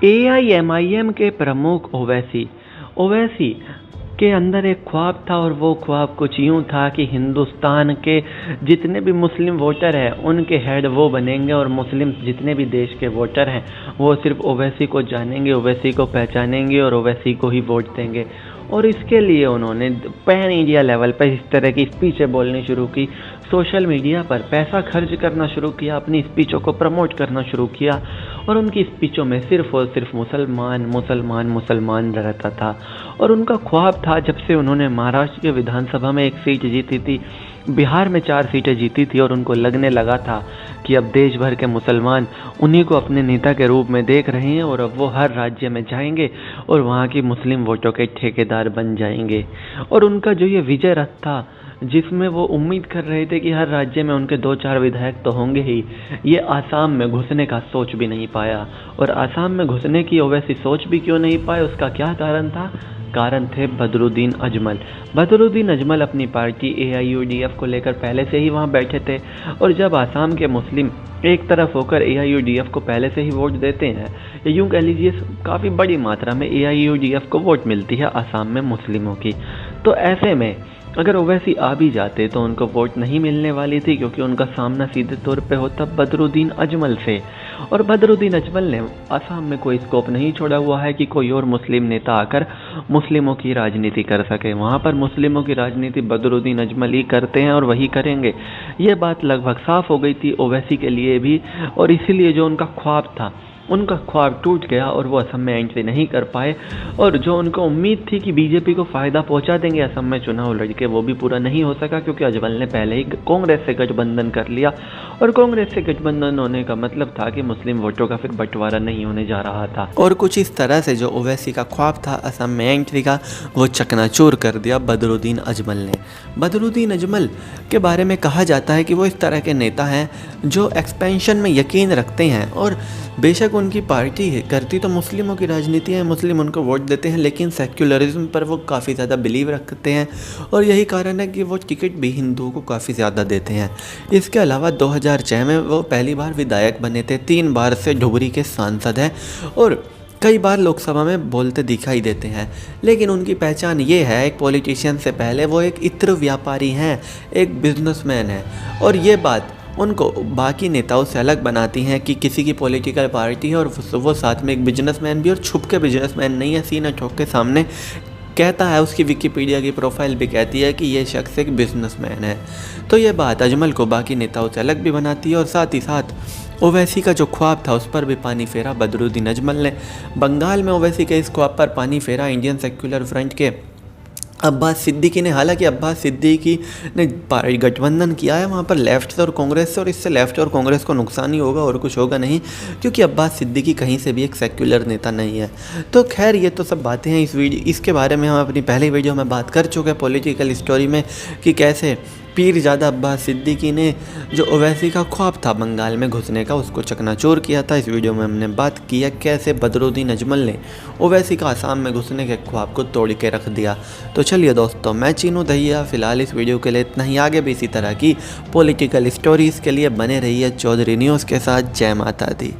AIMIM के प्रमुख ओवैसी ओवैसी के अंदर एक ख्वाब था और वो ख्वाब कुछ यूं था कि हिंदुस्तान के जितने भी मुस्लिम वोटर हैं उनके हेड वो बनेंगे और मुस्लिम जितने भी देश के वोटर हैं वो सिर्फ ओवैसी को जानेंगे, ओवैसी को पहचानेंगे और ओवैसी को ही वोट देंगे। और इसके लिए उन्होंने पैन इंडिया लेवल पर इस तरह की स्पीचें बोलनी शुरू की, सोशल मीडिया पर पैसा खर्च करना शुरू किया, अपनी स्पीचों को प्रमोट करना शुरू किया और उनकी स्पीचों में सिर्फ और सिर्फ मुसलमान मुसलमान मुसलमान रहता था। और उनका ख्वाब था, जब से उन्होंने महाराष्ट्र के विधानसभा में एक सीट जीती थी, बिहार में 4 सीटें जीती थी और उनको लगने लगा था कि अब देश भर के मुसलमान उन्हीं को अपने नेता के रूप में देख रहे हैं और अब वो हर राज्य में जाएंगे और वहाँ की मुस्लिम वोटों के ठेकेदार बन जाएंगे। और उनका जो ये विजय रथ था, जिसमें वो उम्मीद कर रहे थे कि हर राज्य में उनके 2-4 विधायक तो होंगे ही, ये आसाम में घुसने का सोच भी नहीं पाया। और आसाम में घुसने की ओवैसी सोच भी क्यों नहीं पाए, उसका क्या कारण था? कारण थे बदरुद्दीन अजमल। बदरुद्दीन अजमल अपनी पार्टी एआईयूडीएफ को लेकर पहले से ही वहाँ बैठे थे और जब आसाम के मुस्लिम एक तरफ होकर एआईयूडीएफ को पहले से ही वोट देते हैं, या यूँ कह लीजिए काफ़ी बड़ी मात्रा में एआईयूडीएफ को वोट मिलती है आसाम में मुस्लिमों की, तो ऐसे में अगर ओवैसी आ भी जाते तो उनको वोट नहीं मिलने वाली थी, क्योंकि उनका सामना सीधे तौर पे होता बदरुद्दीन अजमल से। और बदरुद्दीन अजमल ने असम में कोई स्कोप नहीं छोड़ा हुआ है कि कोई और मुस्लिम नेता आकर मुस्लिमों की राजनीति कर सके। वहाँ पर मुस्लिमों की राजनीति बदरुद्दीन अजमल ही करते हैं और वही करेंगे। ये बात लगभग साफ हो गई थी ओवैसी के लिए भी, और इसीलिए जो उनका ख्वाब था, उनका ख्वाब टूट गया और वो असम में एंट्री नहीं कर पाए। और जो उनको उम्मीद थी कि बीजेपी को फ़ायदा पहुंचा देंगे असम में चुनाव लड़के, वो भी पूरा नहीं हो सका, क्योंकि अजमल ने पहले ही कांग्रेस से गठबंधन कर लिया। और कांग्रेस से गठबंधन होने का मतलब था कि मुस्लिम वोटों का फिर बंटवारा नहीं होने जा रहा था। और कुछ इस तरह से जो ओवैसी का ख्वाब था असम में एंट्री का, वो चकनाचूर कर दिया बदरुद्दीन अजमल ने। बदरुद्दीन अजमल के बारे में कहा जाता है कि वो इस तरह के नेता हैं जो एक्सपेंशन में यकीन रखते हैं, और बेशक उनकी पार्टी करती तो मुस्लिमों की राजनीति है, मुस्लिम उनको वोट देते हैं, लेकिन सेक्युलरिज्म पर वो काफ़ी ज़्यादा बिलीव रखते हैं और यही कारण है कि वो टिकट भी हिंदुओं को काफ़ी ज़्यादा देते हैं। इसके अलावा 2006 में वो पहली बार विधायक बने थे, 3 बार से धुबरी के सांसद हैं और कई बार लोकसभा में बोलते दिखाई देते हैं। लेकिन उनकी पहचान ये है, एक पॉलिटिशियन से पहले वो एक इत्र व्यापारी हैं, एक बिजनेसमैन हैं, और ये बात उनको बाकी नेताओं से अलग बनाती हैं कि किसी की पॉलिटिकल पार्टी है और वो साथ में एक बिजनेसमैन भी, और छुप के बिजनेसमैन नहीं है, सीना ठोक के सामने कहता है। उसकी विकिपीडिया की प्रोफाइल भी कहती है कि ये शख्स एक बिजनेसमैन है। तो ये बात अजमल को बाकी नेताओं से अलग भी बनाती है, और साथ ही साथ ओवैसी का जो ख्वाब था उस पर भी पानी फेरा बदरुद्दीन अजमल ने। बंगाल में ओवैसी के इस ख्वाब पर पानी फेरा इंडियन सेक्युलर फ्रंट के अब्बास सिद्दीकी ने। हालांकि अब्बास सिद्दीकी ने गठबंधन किया है वहाँ पर लेफ्ट से और कांग्रेस से, और इससे लेफ्ट और कांग्रेस को नुकसान ही होगा और कुछ होगा नहीं, क्योंकि अब्बास सिद्दीकी कहीं से भी एक सेक्युलर नेता नहीं है। तो खैर ये तो सब बातें हैं इसके बारे में हम अपनी पहली वीडियो में बात कर चुके हैं पॉलिटिकल स्टोरी में, कि कैसे पीरजादा अब्बास सिद्दीकी ने जो ओवैसी का ख्वाब था बंगाल में घुसने का, उसको चकनाचूर किया था। इस वीडियो में हमने बात किया कैसे बदरुद्दीन अजमल ने ओवैसी का आसाम में घुसने के ख्वाब को तोड़ के रख दिया। तो चलिए दोस्तों, मैं चीनू दहिया फ़िलहाल इस वीडियो के लिए इतना ही। आगे भी इसी तरह की पॉलिटिकल स्टोरीज़ के लिए बने रहिए चौधरी न्यूज़ के साथ। जय माता दी।